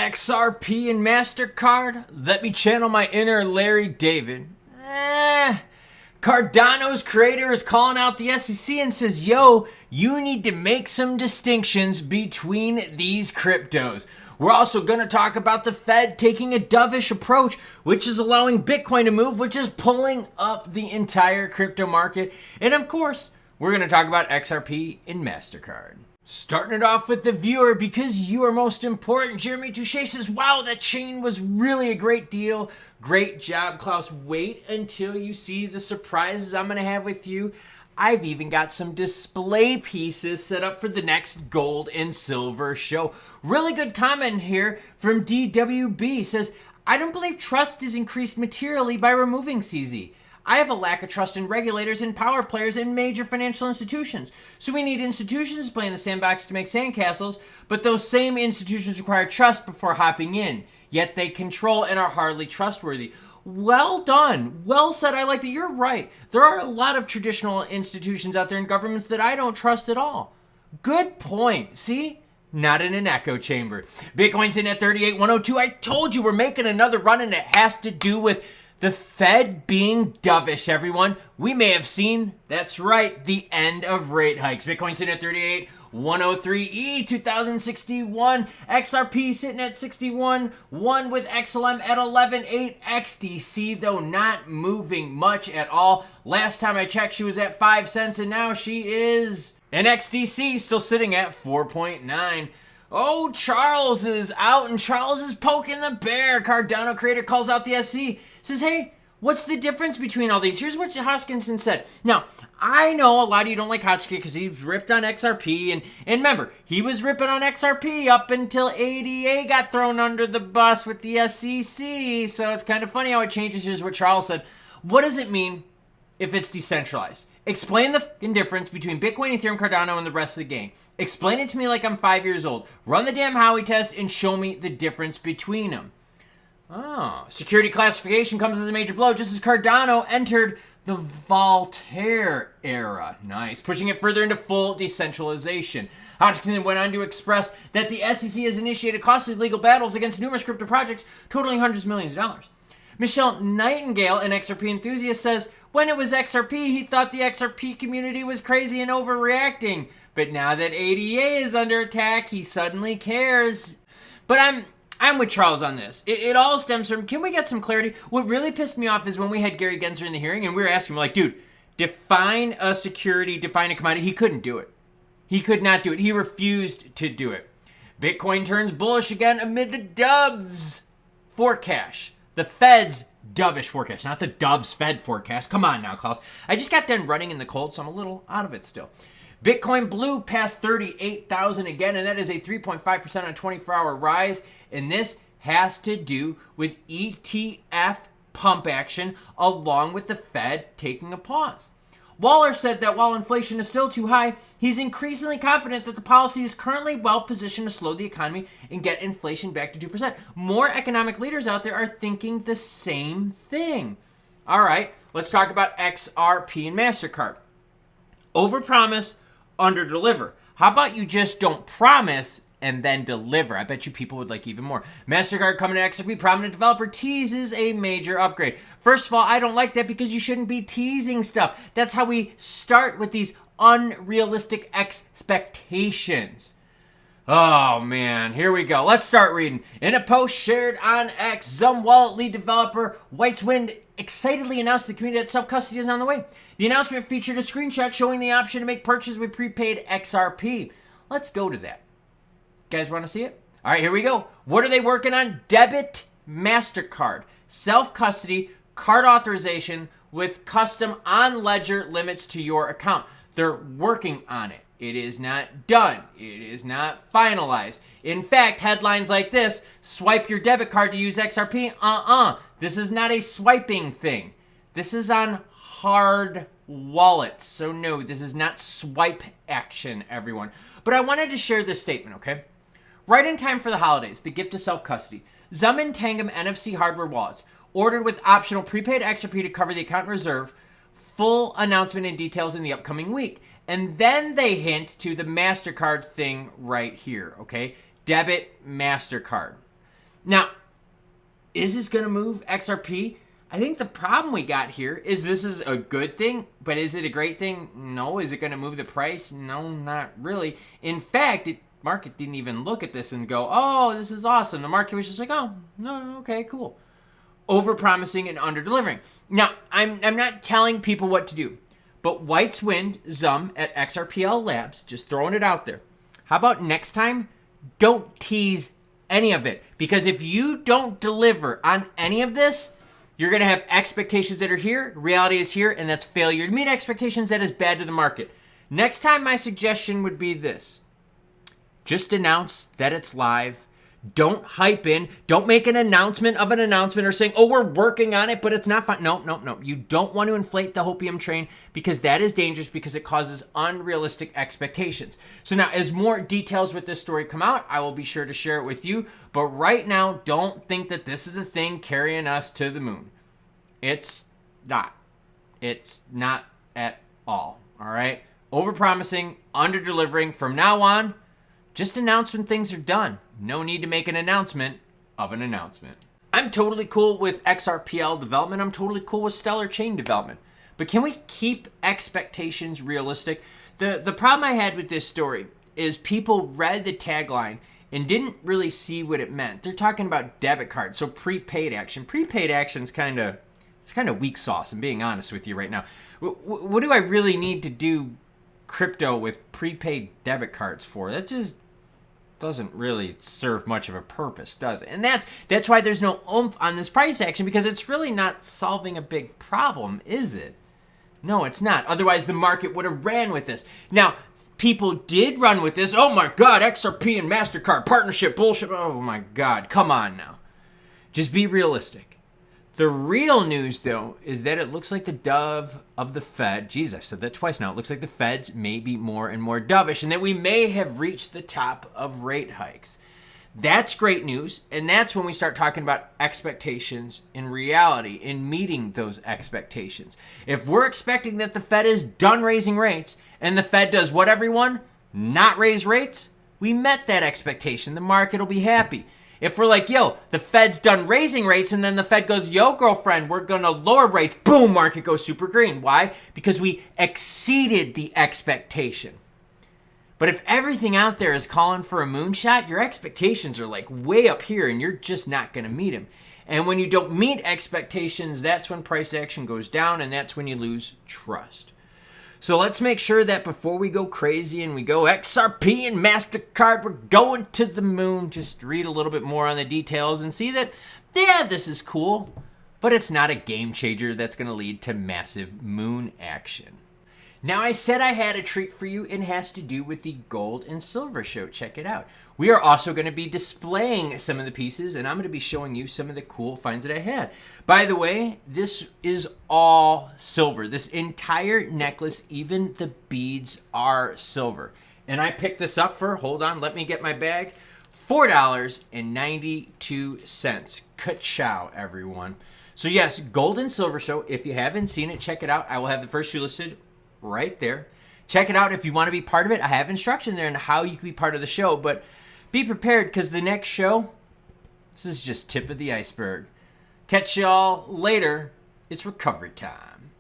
XRP and MasterCard? Let me channel my inner Larry David. Cardano's creator is calling out the SEC and says, yo, you need to make some distinctions between these cryptos. We're also going to talk about the Fed taking a dovish approach, which is allowing Bitcoin to move, which is pulling up the entire crypto market. And of course, we're going to talk about XRP and MasterCard. Starting it off with the viewer, because you are most important. Jeremy Touche says, wow, that chain was really a great deal. Great job, Klaus. Wait until you see the surprises I'm going to have with you. I've even got some display pieces set up for the next gold and silver show. Really good comment here from DWB. Says, I don't believe trust is increased materially by removing CZ. I have a lack of trust in regulators and power players in major financial institutions. So we need institutions to play in the sandbox to make sandcastles, but those same institutions require trust before hopping in. Yet they control and are hardly trustworthy. Well done. Well said. I like that. You're right. There are a lot of traditional institutions out there in governments that I don't trust at all. Good point. See? Not in an echo chamber. Bitcoin's in at 38,102. I told you we're making another run, and it has to do with the Fed being dovish, everyone. We may have seen, that's right, the end of rate hikes. Bitcoin sitting at 38,103. 2061. XRP sitting at 61.1 with XLM at 11.8. XDC, though, not moving much at all. Last time I checked, she was at 5 cents, and now she is. And XDC still sitting at 4.9. Oh, Charles is out, and Charles is poking the bear. Cardano creator calls out the SC. Says, hey, what's the difference between all these? Here's what Hoskinson said. Now, I know a lot of you don't like Hotchkiss because he's ripped on XRP. And remember, he was ripping on XRP up until ADA got thrown under the bus with the SEC. So it's kind of funny how it changes. Here's what Charles said. What does it mean if it's decentralized? Explain the difference between Bitcoin, Ethereum, Cardano, and the rest of the game. Explain it to me like I'm 5 years old. Run the damn Howey test and show me the difference between them. Oh, security classification comes as a major blow just as Cardano entered the Voltaire era. Nice. Pushing it further into full decentralization. Hodgkin went on to express that the SEC has initiated costly legal battles against numerous crypto projects totaling hundreds of millions of dollars. Michelle Nightingale, an XRP enthusiast, says, when it was XRP, he thought the XRP community was crazy and overreacting. But now that ADA is under attack, he suddenly cares. But I'm with Charles on this. It all stems from, can we get some clarity? What really pissed me off is when we had Gary Gensler in the hearing and we were asking him, like, dude, define a security, define a commodity. He couldn't do it. He could not do it. He refused to do it. Bitcoin turns bullish again amid the doves forecast. The Fed's dovish forecast, not the Doves Fed forecast. Come on now, Klaus. I just got done running in the cold, so I'm a little out of it still. Bitcoin blew past 38,000 again, and that is a 3.5% on a 24-hour rise. And this has to do with ETF pump action along with the Fed taking a pause. Waller said that while inflation is still too high, he's increasingly confident that the policy is currently well positioned to slow the economy and get inflation back to 2%. More economic leaders out there are thinking the same thing. All right, let's talk about XRP and MasterCard. Overpromise, underdeliver. How about you just don't promise and then deliver? I bet you people would like even more. MasterCard coming to XRP, prominent developer teases a major upgrade. First of all, I don't like that because you shouldn't be teasing stuff. That's how we start with these unrealistic expectations. Oh man, here we go. Let's start reading. In a post shared on X, XUMM wallet lead developer Whiteswind excitedly announced to the community that self-custody is on the way. The announcement featured a screenshot showing the option to make purchases with prepaid XRP. Let's go to that. Guys want to see it? All right, here we go. What are they working on? Debit MasterCard, self-custody, card authorization with custom on-ledger limits to your account. They're working on it. It is not done. It is not finalized. In fact, headlines like this, swipe your debit card to use XRP. This is not a swiping thing. This is on hard wallets. So no, this is not swipe action, everyone. But I wanted to share this statement, okay? Right in time for the holidays, the gift of self-custody. XUMM and Tangum NFC hardware wallets, ordered with optional prepaid XRP to cover the account reserve. Full announcement and details in the upcoming week. And then they hint to the MasterCard thing right here, okay? Debit MasterCard. Now, is this going to move XRP? I think the problem we got here is this is a good thing, but is it a great thing? No. Is it going to move the price? No, not really. In fact, market didn't even look at this and go, oh, this is awesome. The market was just like, oh, no, okay, cool. Over-promising and under-delivering. Now, I'm not telling people what to do, but White's Wind, XUMM at XRPL Labs, just throwing it out there. How about next time, don't tease any of it? Because if you don't deliver on any of this, you're going to have expectations that are here, reality is here, and that's failure to meet expectations. That is bad to the market. Next time, my suggestion would be this. Just announce that it's live. Don't hype in. Don't make an announcement of an announcement or saying, oh, we're working on it, but it's not fun. No. You don't want to inflate the hopium train because that is dangerous because it causes unrealistic expectations. So now, as more details with this story come out, I will be sure to share it with you. But right now, don't think that this is the thing carrying us to the moon. It's not. It's not at all. All right? Overpromising, under-delivering. From now on, just announce when things are done. No need to make an announcement of an announcement. I'm totally cool with XRPL development. I'm totally cool with Stellar Chain development. But can we keep expectations realistic? The problem I had with this story is people read the tagline and didn't really see what it meant. They're talking about debit cards, so prepaid action. Prepaid action's kind of weak sauce, I'm being honest with you right now. What do I really need to do crypto with prepaid debit cards for? That just doesn't really serve much of a purpose, does it? And that's why there's no oomph on this price action, because it's really not solving a big problem, is it? No, it's not. Otherwise, the market would have ran with this. Now, people did run with this. Oh my God, XRP and MasterCard partnership bullshit. Oh my God, come on now. Just be realistic. The real news, though, is that it looks like the dove of the Fed, geez, I've said that twice now, it looks like the Feds may be more and more dovish and that we may have reached the top of rate hikes. That's great news, and that's when we start talking about expectations in reality, in meeting those expectations. If we're expecting that the Fed is done raising rates and the Fed does what, everyone? Not raise rates? We met that expectation. The market will be happy. If we're like, yo, the Fed's done raising rates, and then the Fed goes, yo, girlfriend, we're going to lower rates, boom, market goes super green. Why? Because we exceeded the expectation. But if everything out there is calling for a moonshot, your expectations are like way up here, and you're just not going to meet them. And when you don't meet expectations, that's when price action goes down, and that's when you lose trust. So let's make sure that before we go crazy and we go XRP and MasterCard, we're going to the moon. Just read a little bit more on the details and see that, yeah, this is cool, but it's not a game changer that's going to lead to massive moon action. Now, I said I had a treat for you, and it has to do with the gold and silver show. Check it out. We are also going to be displaying some of the pieces, and I'm going to be showing you some of the cool finds that I had. By the way, this is all silver. This entire necklace, even the beads, are silver. And I picked this up for, hold on, let me get my bag, $4.92. Ka-chow, everyone. So yes, gold and silver show. If you haven't seen it, check it out. I will have the first shoe listed right there. Check it out if you want to be part of it. I have instruction there on how you can be part of the show, but be prepared because the next show, this is just tip of the iceberg. Catch y'all later. It's recovery time.